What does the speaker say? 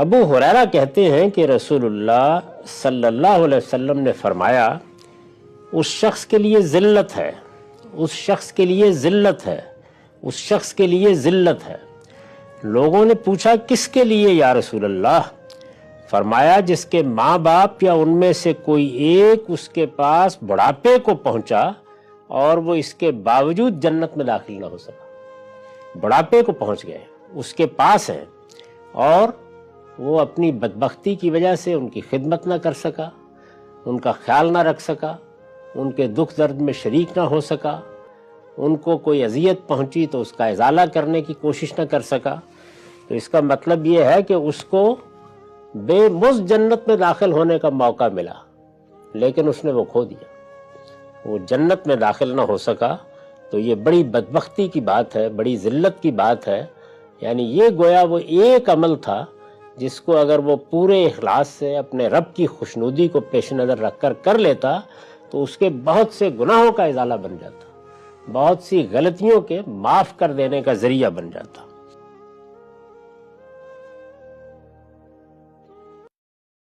ابو ہریرہ کہتے ہیں کہ رسول اللہ صلی اللہ علیہ وسلم نے فرمایا، اس شخص کے لیے ذلت ہے، اس شخص کے لیے ذلت ہے، اس شخص کے لیے ذلت ہے۔ لوگوں نے پوچھا کس کے لیے یا رسول اللہ؟ فرمایا جس کے ماں باپ یا ان میں سے کوئی ایک اس کے پاس بڑھاپے کو پہنچا اور وہ اس کے باوجود جنت میں داخل نہ ہو سکا۔ بڑھاپے کو پہنچ گئے، اس کے پاس ہیں، اور وہ اپنی بدبختی کی وجہ سے ان کی خدمت نہ کر سکا، ان کا خیال نہ رکھ سکا، ان کے دکھ درد میں شریک نہ ہو سکا، ان کو کوئی اذیت پہنچی تو اس کا ازالہ کرنے کی کوشش نہ کر سکا، تو اس کا مطلب یہ ہے کہ اس کو بے مزد جنت میں داخل ہونے کا موقع ملا، لیکن اس نے وہ کھو دیا، وہ جنت میں داخل نہ ہو سکا۔ تو یہ بڑی بدبختی کی بات ہے، بڑی ذلت کی بات ہے۔ یعنی یہ گویا وہ ایک عمل تھا جس کو اگر وہ پورے اخلاص سے اپنے رب کی خوشنودی کو پیش نظر رکھ کر کر لیتا تو اس کے بہت سے گناہوں کا ازالہ بن جاتا، بہت سی غلطیوں کے معاف کر دینے کا ذریعہ بن جاتا۔